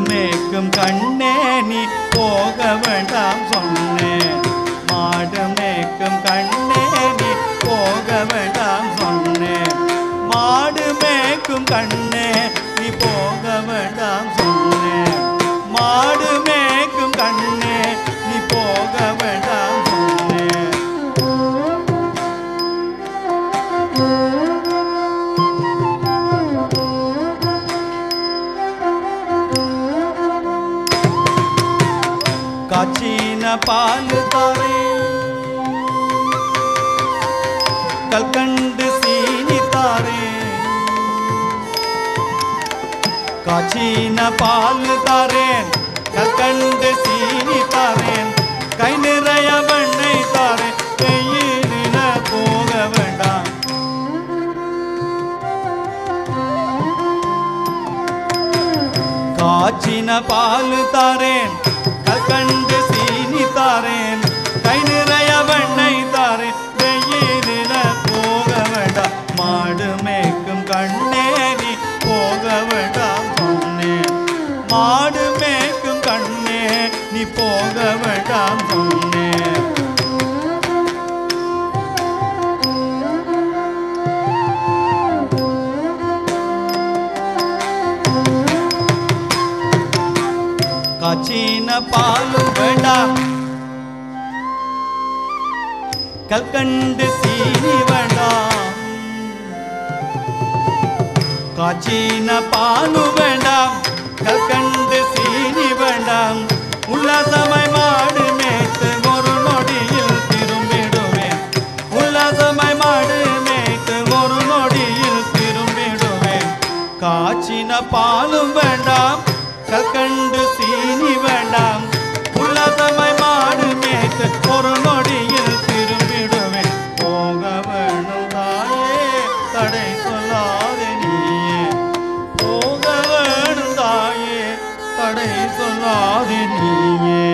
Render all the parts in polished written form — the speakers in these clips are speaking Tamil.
மேய்க்கும் கண்ணே நீ போக வேண்டாம் சொன்னேன். மாடு மேய்க்கும் கண்ணே நீ போக வேண்டாம் சொன்னேன். மாடு மேய்க்கும் கண்ணே நீ போக வேண்டாம் சொன்னேன். மாடு மேய்க்கும் கண்ணே நீ போக வேண்டாம் சொன்னேன். காச்சின பால் தாரேன், கல்கண்டு சீனி தாரேன். காச்சின பால் தாரேன், கல்கண்டு சீனி தாரேன். கை நிறைய வெண்ணெய் தாரேன், வெயிலில போக வேண்டாம். காச்சின பால் தாரேன், கல்கண்டு சீனி தாரேன். கை நிறைய வெண்ணெய் தாரேன், வெயிலில போக வேண்டாம். மாடு மேய்க்கும் கண்ணே நீ போக வேண்டாம் சொன்னேன். மாடு மேய்க்கும் கண்ணே நீ போக வேண்டாம் சொன்னேன். காச்சின பாலும் வேண்டாம், கல்கண்டு சீனி வேண்டாம். காச்சின பாலும் வேண்டாம், கல்கண்டு சீனி வேண்டாம். உல்லாசமாய் மாடு மேய்த்து ஒரு நொடியில் திரும்பிடுவேன். உல்லாசமாய் மாடு மேய்த்து ஒரு நொடியில் திரும்பிடுவேன். காச்சின பாலும் வேண்டாம், கல்கண்டு சீனி வேண்டாம். உல்லாசமாய் மாடு மேய்த்து ஒரு நொடியில் திரும்பிடுவேன். போக வேணும் தாயே, தடை சொல்லாதே நீயே. போக வேணும் தாயே, தடை சொல்லாதே நீயே.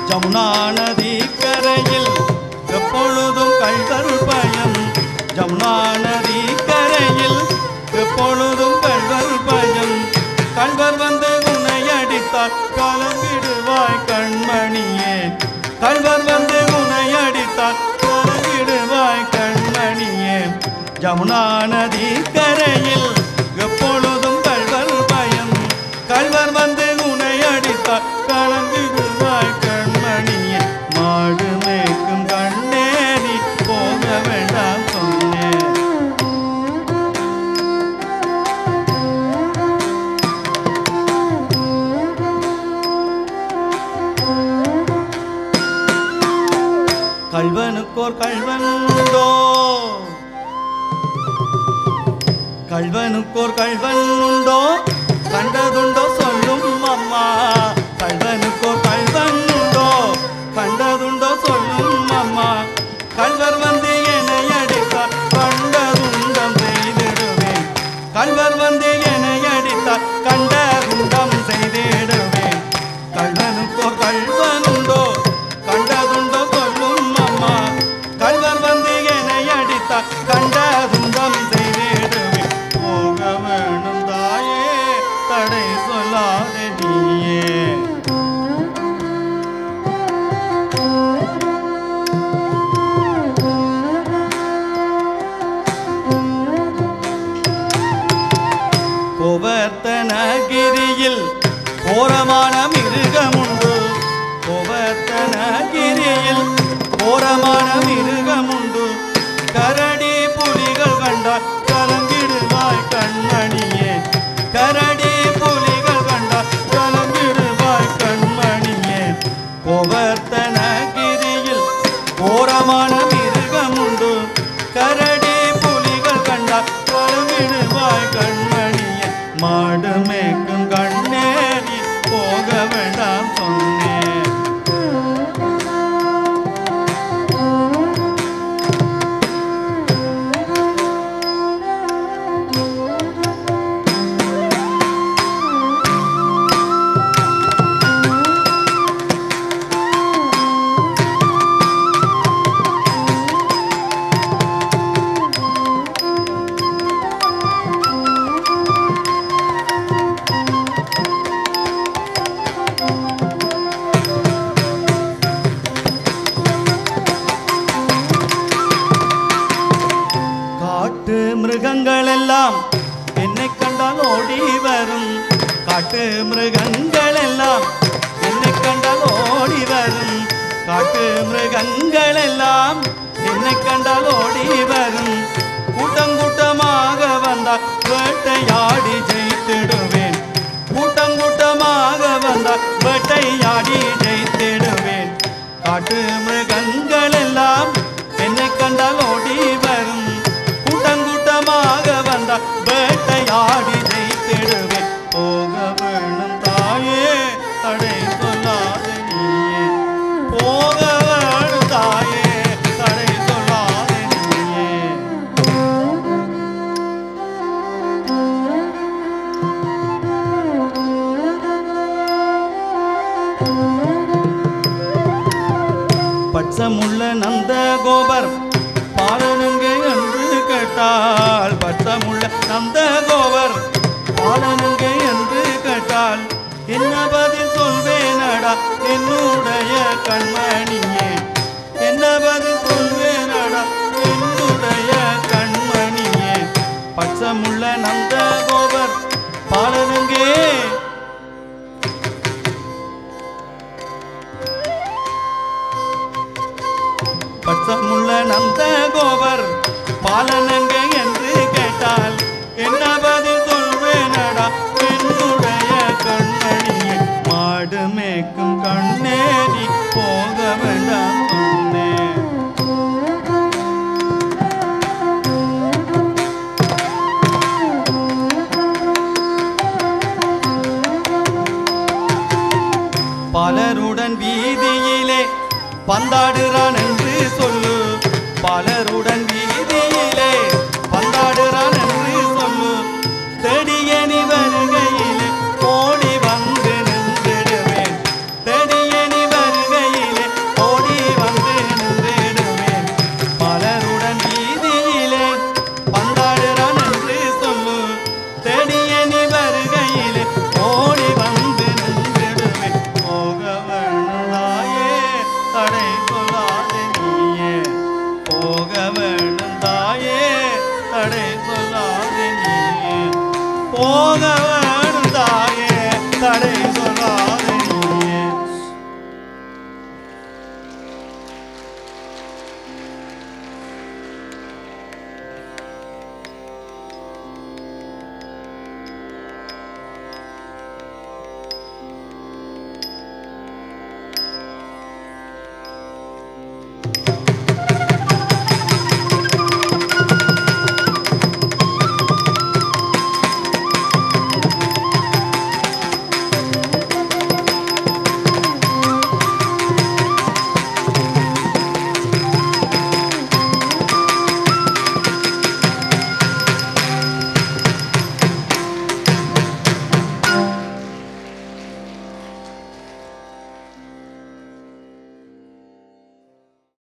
ஜமுனா நதி கரையில் எப்பொழுதும் கள்வர் பயம். ஜமுனா நதி கரையில் எப்பொழுதும் கள்வர் பயம். கள்வர் வந்து உன்னை அடித்தால் கலங்கிடுவாய் கண்மணியே. கள்வர் வந்து உன்னை அடித்தால் கலங்கிடுவாய் கண்மணியே. ஜமுனா நதி கரையில் எப்பொழுதும் கள்வர் பயம். கள்வர் வந்து உன்னை அடித்தால் கலங்கிடுவாய் கண்மணியே. மாடு மேய்க்கும் கண்ணே நீ போக வேண்டாம் சொன்னேன். கள்வனுக்கோர் கள்வன் உண்டோ, கள்வனுக்கோர் கள்வன் உண்டோ, கண்டதுண்டோ சொல்லும் அம்மா. கள்வனுக்கோர் கள்வன் உண்டோ, கண்டதுண்டோ சொல்லும் அம்மா. கள்வர் வந்து என்னை அடித்தார், கண்டதுண்டம் செய்திடுவேன். கள்வர் வந்து என்னை அடித்தார், கண்டதுண்டம் செய்திடுவேன். கள்வனுக்கோர் கள்வன் உண்டோ, கண்டதுண்டோ சொல்லும் அம்மா. கள்வர் வந்து என்னை அடித்தார், கண்டதுண்டம் செய்திடுவேன். போக வேணும் தாயே, தடை சொல்லாதே நீயே. கோவர்த்தனகிரியில் கோரமான மிருகமுண்டு. கோவர்த்தனகிரியில் கோரமான மிருகமுண்டு. கரடி புலிகள் கண்டால் கலங்கிடுவாய் கண்மணியே. கரடி புலிகள் கண்டால் கலங்கிடுவாய் கண்மணியே. கோவர்த்தனகிரியில் கோரமான மிருகமுண்டு. கரடி புலிகள் கண்டால் கலங்கிடுவாய் கண்மணியே. மாடு மேய்க்கும் கண்ணே நீ போக வேண்டாம் சொன்னேன். மிருகங்கள் எல்லாம் என்னை கண்டால் ஓடி வரும் காட்டு மிருகங்கள் எல்லாம் என்னை கண்டால் ஓடி வரும் கூட்டம் கூட்டமாக வந்தால் வேட்டையாடி ஜெயித்திடுவேன் கூட்டம் கூட்டமாக வந்தால் வேட்டையாடி ஜெயித்திடுவேன் காட்டு மிருகங்கள் எல்லாம் என்னை கண்டால் ஓடி வரும் கூட்டம் கூட்டமாக வந்தால் வேட்டையாடி ஜெயித்திடுவேன் போக வேணும் தாயே தடை சொல்லாத நீயே போக வேணும் தாயே தடை சொல்லாத நீயே பட்சமுள்ள நந்த கோபர் பாலனுங்கே என்று கேட்டால் பட்சமுள்ள நந்த கோபர் பாலனுங்கே என்று கேட்டால் என்ன பதில் சொல்வேனடா என்னுடைய கண்மணியே என்ன பதில் சொல்வேனடா என்னுடைய கண்மணியே பட்சமுள்ள நந்த கோபர் பாலனுங்கே பட்சமுள்ள நந்த கோபர் பாலனங்க என்று கேட்டால் என்ன பதில் சொல்வேனடா என்னுடைய கண்மணியே மாடு மேய்க்கும் கண்ணே நீ போக வேண்டாம் சொன்னேன் பலருடன் வீதியிலே பந்தாடுறான் என்று சொல்லு பலருடன்